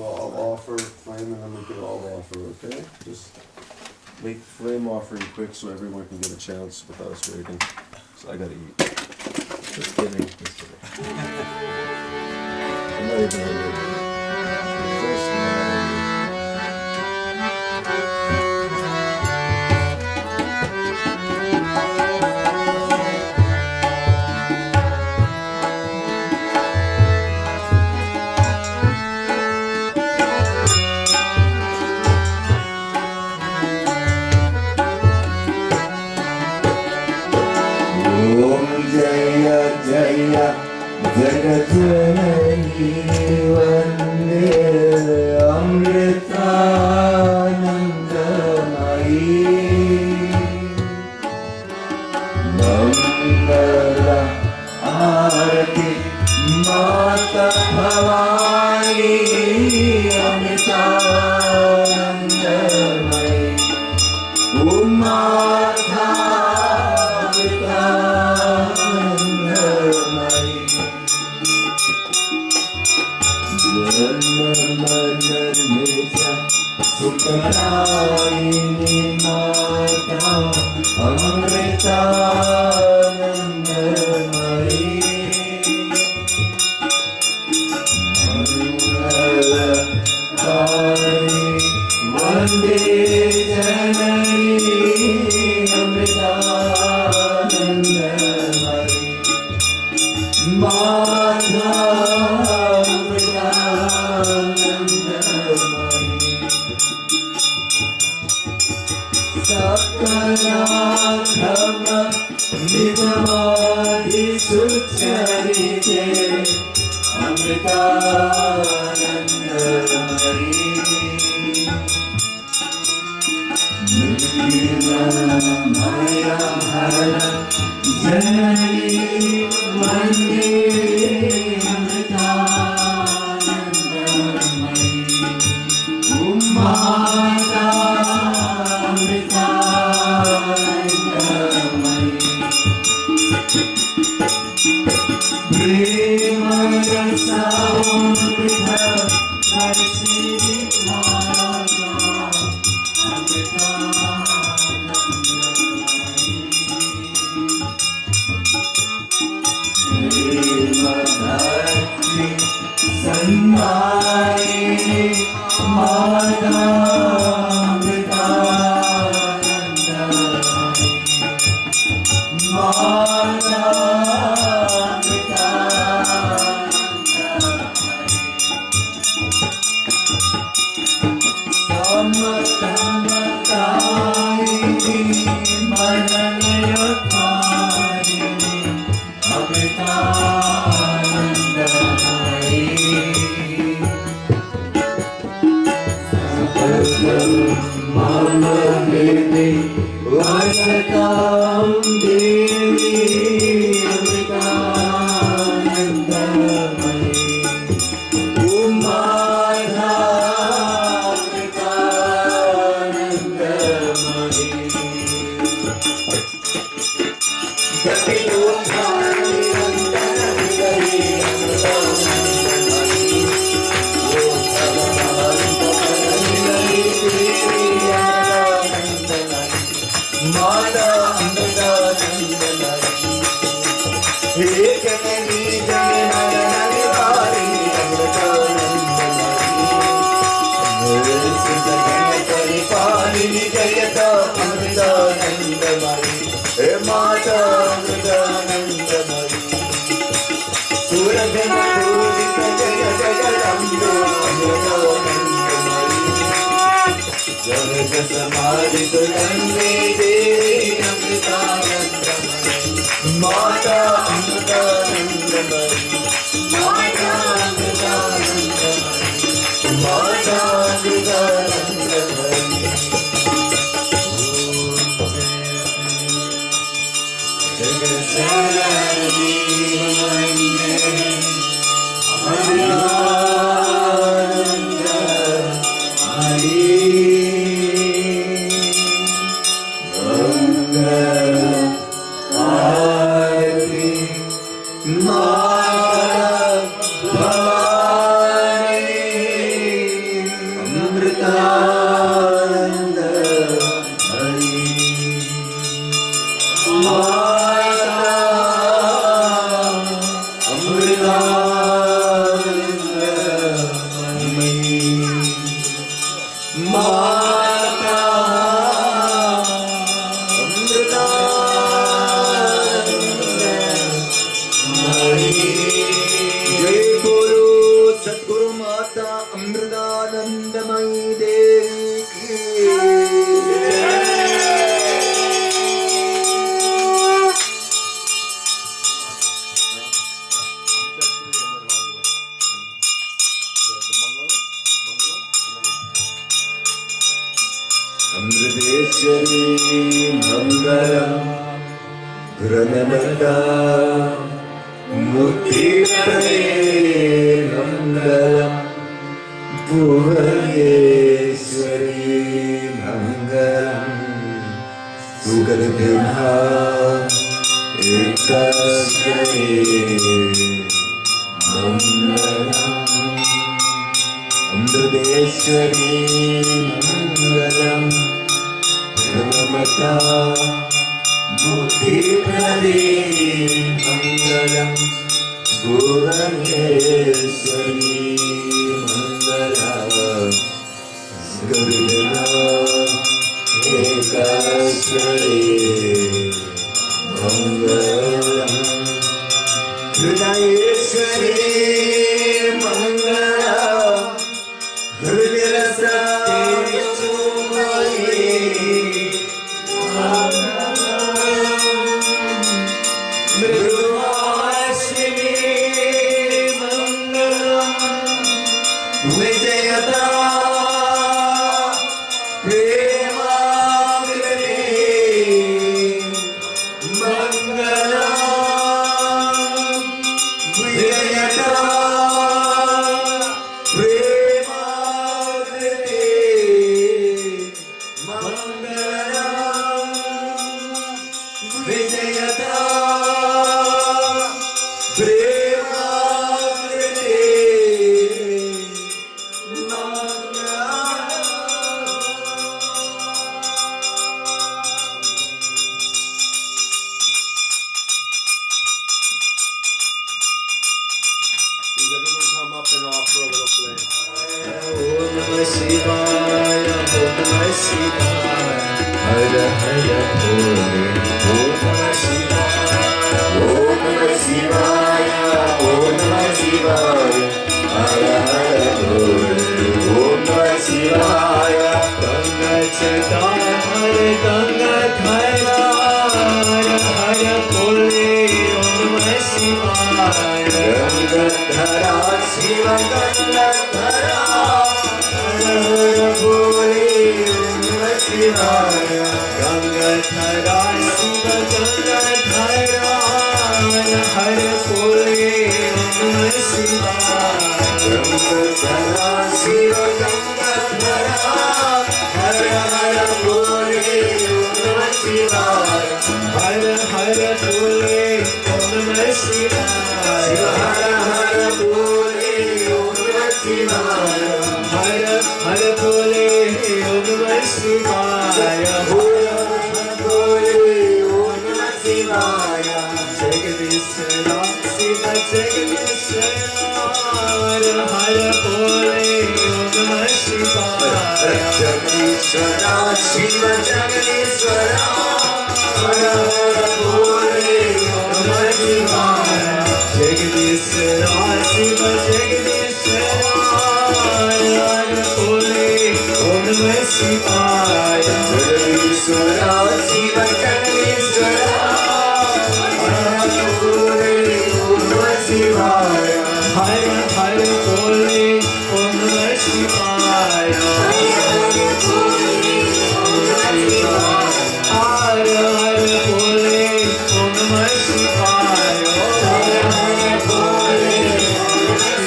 So I'll offer flame and then we can all offer, okay? Just make flame offering quick so everyone can get a chance without us waiting. So I gotta eat. Just kidding. Just kidding. I'm not even hungry. First, I'm not जगज्जननी वन्दे अमृतानन्दमयी मंगल आरती माता भवानी अमृतानन्दमयी उमाता सुखदायिनी माता अमृतानन्दमयी मंगलहारी वन्दे जननी अमृतानन्दमयी माता सकलाधम निधमादि सुचरिते अमृतानन्दमयी नीलमय हर जननी वन्दे अमृतानन्दमयी उमाता मंगलम ग्रहणदा मुक्तिप्रदे मंगलम भुवनेश्वरी मंगलम सुगर्भिणा एकस्यै मंगलम अमृतेश्वरी मंगलम ब्रह्मता बुद्धिप्रदे मंगलम भुवनेश्वरी मंगलम गुरुदेवा एकस्यै मंगलम हृदयेश्वरी मंगलम हृदयरसाय चुम्बये मृदुवासिनी मंगलम विजयता प्रेमाग्रने मंगलम विजयता प्रेमाग्रने मंगलम विजयता प्रेमाग्रने Please everyone come up and offer a little flame. Om Namah Shivaya, Om Namah Shivaya, Hara Hara Bole, Om Namah Shivaya, Om Namah Shivaya, Om Namah Shivaya, Hara Hara Bole, Om Namah Shivaya, Ganga Jatadhar, Ganga Dhara, Hara Hara Bole, Om Namah Shivaya, Ganga Dhara, Shiva Ganga Dhara, Hara Hara Bole, Om Namah Shivaya, Ganga Dhara, Shiva Ganga Dhara, Hara Hara Bole, Om Namah Shivaya, Ganga Dhara, Shiva Ganga Dhara, Hara Hara Bole, Om Namah Shivaya, Hara Hara Bole, Om Namah Shivaya, Shiva Hara Hara Bole, Om Namah Shivaya, Hara Hara Bole, Om Namah Shivaya, Hara Hara Bole, Om Namah Shivaya, Jagadishwara Shiva Jagadishwara, Hara Hara Bole, Om Namah Shivaya, Jagadishwara Shiva Jagadishwara, Hara Hara Bole, Om Namah Shivaya, Jagadishwara Shiva Jagadishwara, Hara Hara Bole, Om Namah Shivaya, Jagadishwara Shiva Jagadishwara, Hara Hara Bole, Om Namah Shivaya, Hara Hara Bole, Om Namah Shivaya, Hara Hara Bole, Om Namah Shivaya, Hara Hara Bole, Om Namah Shivaya, Hara Hara Bole, Om Namah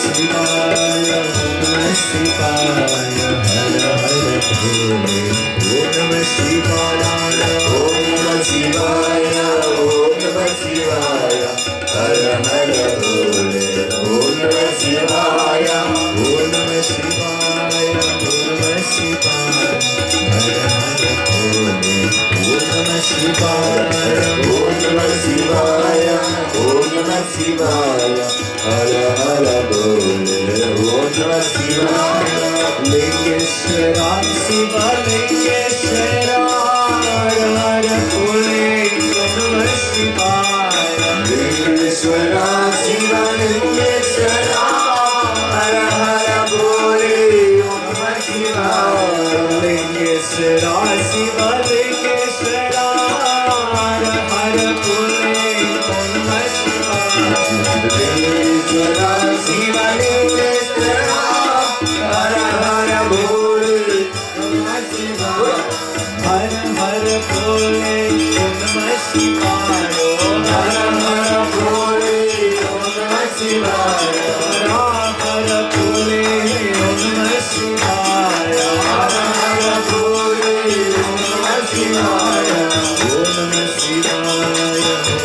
Shivaya, Om Namah Shivaya, Hara Hara Bole, Om Namah Shivaya, Om Namah Shivaya, Om Namah Shivaya, Hara Hara Bole, Om Namah Shivaya, Om Namah Shivaya, Om Namah Shivaya, Hara Hara Bole, Om Namah Shivaya, Om Namah Shivaya, Om Namah Shivaya, Hara Hara Bole, Om Namah Shivaya, Lingeshwara Shiva Lingeshwara, Hara Hara Bole, Om Namah Shivaya, Lingeshwara Shiva Lingeshwara, Hara Hara Bole, Om Namah Shivaya, Lingeshwara Shiva Lingeshwara, Hara Hara Bole, Om Namah Shivaya, Lingeshwara Shiva Lingeshwara, Hara Hara Bole, Om Namah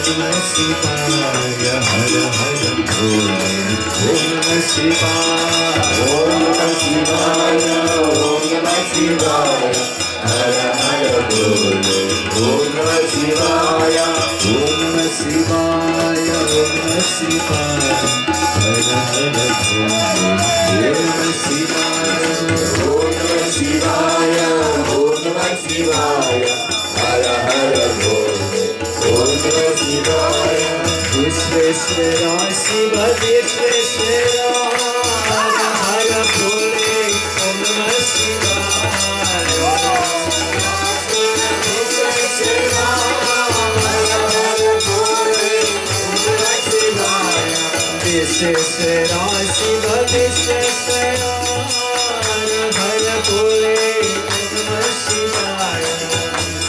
Namah Shivaya, Hara Hara Bole. Om Namah Shivaya, Om Namah Shivaya, Om Namah Shivaya, Hara Hara Bole. Om Namah Shivaya, Om Namah Shivaya, Om Namah Shivaya, Hara Hara Bole. Om Namah Shivaya, Om Namah Shivaya, Om Namah Shivaya, Hara Hara Bole. Om Namah Shivaya, Vishveshwara Shiva Vishveshwara, Hara Hara Bole. Om Namah Shivaya, Vishveshwara, Hara Hara Bole. Om Namah Shivaya, Vishveshwara Shiva Vishveshwara, Hara Hara Bole. Om Namah Shivaya,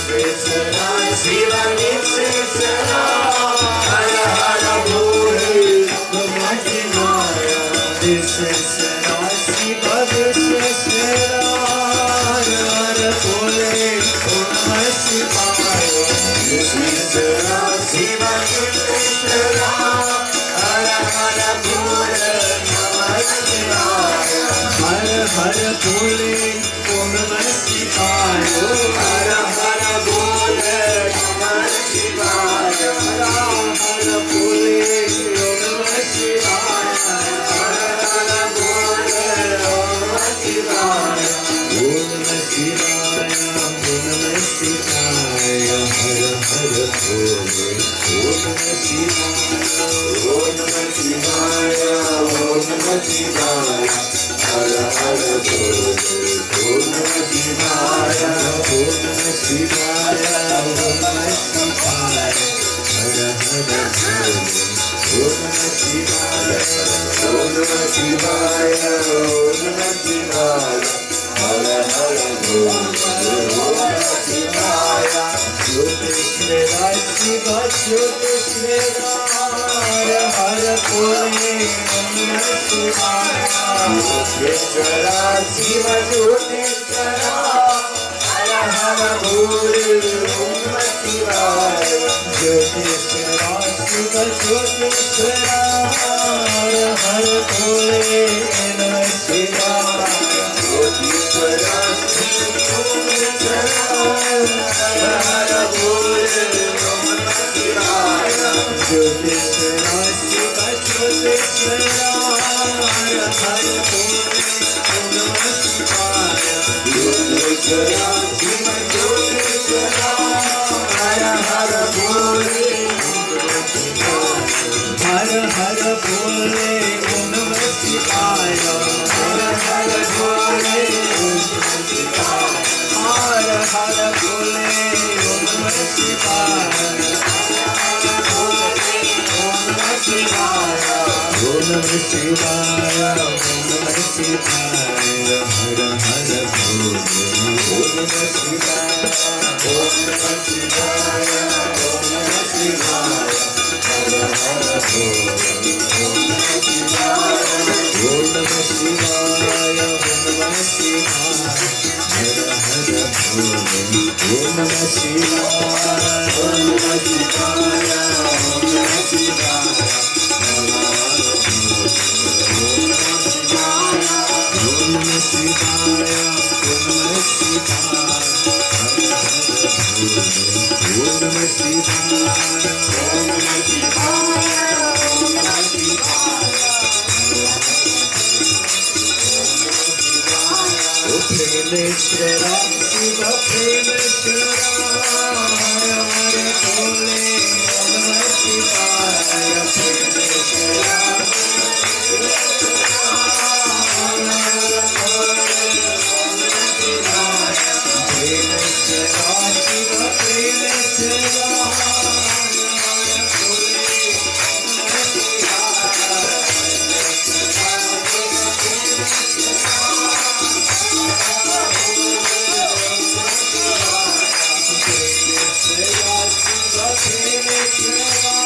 Vishveshwara Shiva Vishveshwara, Hara Hara Bole. Om Namah Shivaya, Vishveshwara Shiva Vishveshwara, Hara Hara Bole. Om Namah Shivaya, Vishveshwara Shiva Vishveshwara, Hara Hara Bole. Namah Shivaya, Hara Hara Bole. Om Namah Shivaya, Hara Hara Bole. Namah Shivaya, Hara Hara Bole. Om Namah Shivaya, Hara Hara Bole. Om Namah Shivaya, Om Namah Shivaya, Om Namah Shivaya, Hara Hara Bole. Om Namah Shivaya, Om Namah Shivaya, Om Namah Shivaya, Hara Hara Bole. Om Namah Shivaya, Om Namah Shivaya, Om Namah Shivaya, Hara Hara Bole. Om Namah Shivaya, Om Namah Shivaya, Om Namah Shivaya, Hara Hara Bole. Om Namah Shivaya, Jyotishvara Shiva Jyotishvara, Hara Hara Bole. Om Namah Shivaya, Jyotishvara Shiva Jyotishvara, Hara Hara Bole. Om Namah Shivaya, Jyotishvara Shiva Jyotishvara, Hara Hara Bole. Namah Shivaya, Jyotishvara Shiva Jyotishvara, Hara Hara Bole. Om Namah Shivaya, Jyotishvara Shiva Jyotishvara, Hara Hara Bole. Om Namah Shivaya, Jyotishvara Shiva Jyotishvara, Hara Hara Bole. Hara Hara Bole. Om Namah Shivaya, Hara Hara Bole. Hara Hara Bole. Om Namah Shivaya, Om Namah Shivaya, Om Namah Shivaya, Om Namah Shivaya, Hara Hara Bole. Om Namah Shivaya, Om Namah Shivaya, Om Namah Shivaya, Hara Hara Bole. Om Namah Shivaya, Om Namah Shivaya, Om Namah Shivaya, Hara Hara Bole. Om Namah Shivaya, Om Namah Shivaya, Om Namah Shivaya, Hara Hara Bole. Om Namah Shivaya, Om Namah Shivaya, Om Namah Shivaya, Hara Hara Bole. Om Namah Shivaya, Om Namah Shivaya, Om Namah Shivaya, O Premeshwara Shiva Premeshwara, Hara Hara Bole. Om Namah Shivaya, Premeshwara, Hara Hara Bole. Om Namah Shivaya, Premeshwara Shiva Premeshwara, Hara Hara Bole. Om Namah Shivaya, Premeshwara Shiva Premeshwara,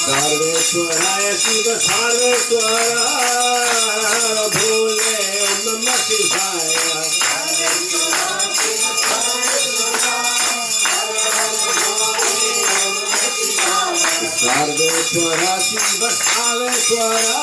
Sarve परमेश्वराय Shiv सर्वेश्वरा भोले ओम नमः शिवाय सर्वेश्वरा शिव सर्वेश्वरा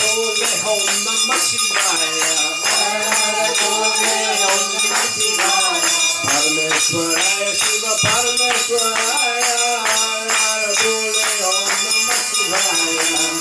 भोले ओम नमः शिवाय परमेश्वराय शिव परमेश्वराय बोले ओम नमः शिवाय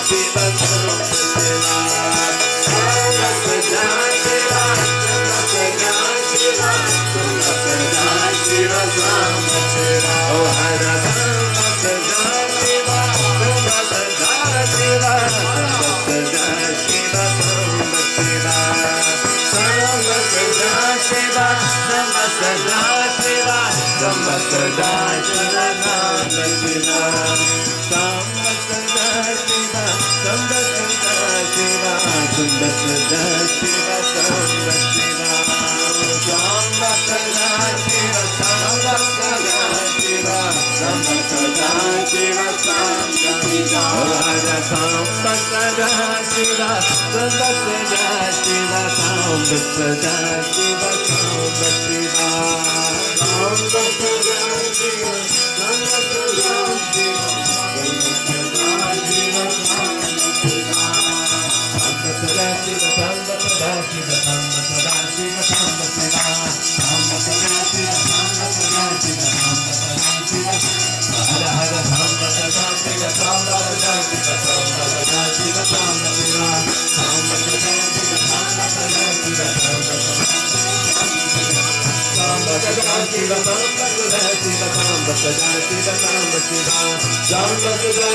Shiva Samba Shiva Samba Sada Shiva Samba Sada Shiva Samba Sada Shiva Samba Shiva Oh Hara Samba Sada Shiva Samba Sada Shiva Samba Sada Shiva Samba Shiva Samba Sada Shiva Samba Sada Shiva Samba Sada Shiva Samba Shiva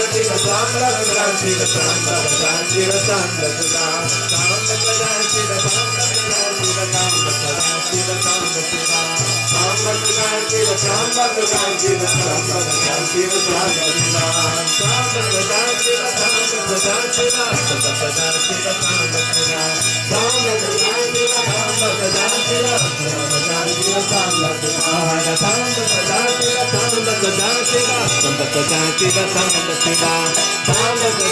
Samba Sada Shiva Samba Sada Shiva Samba Sada Shiva Samba Shiva Samba Sada Shiva Samba Sada Shiva Samba Sada Shiva Samba Shiva Hara Samba Sada Shiva Samba Sada Shiva Samba Sada Shiva Samba Shiva Samba Sada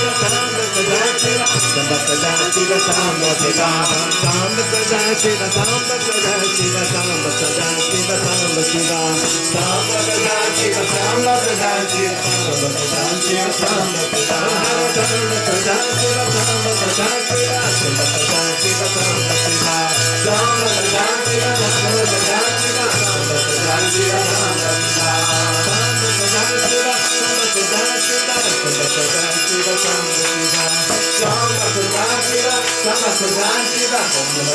Shiva Samba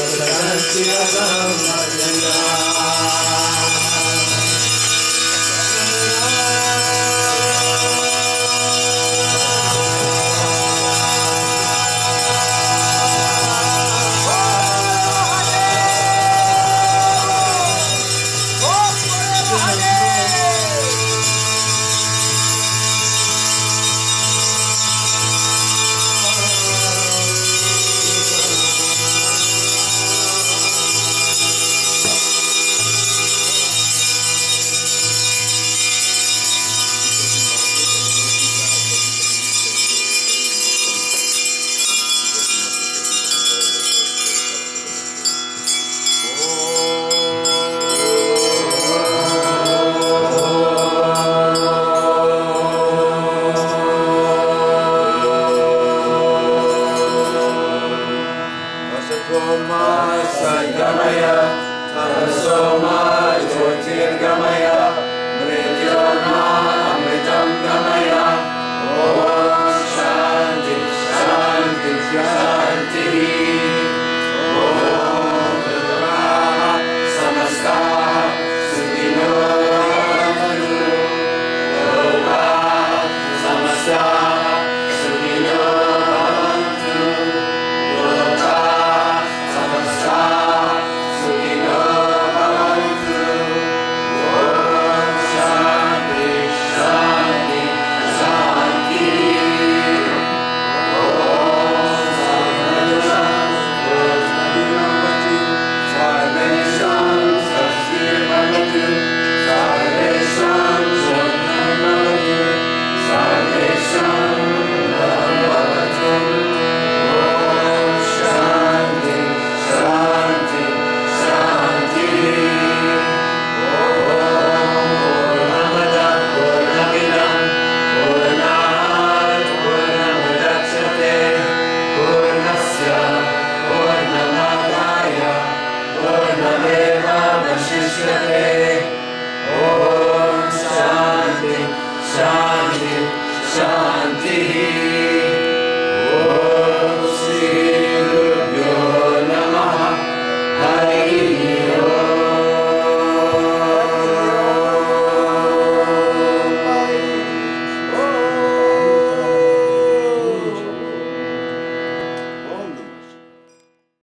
Sada Shiva Gamaya, Mrityo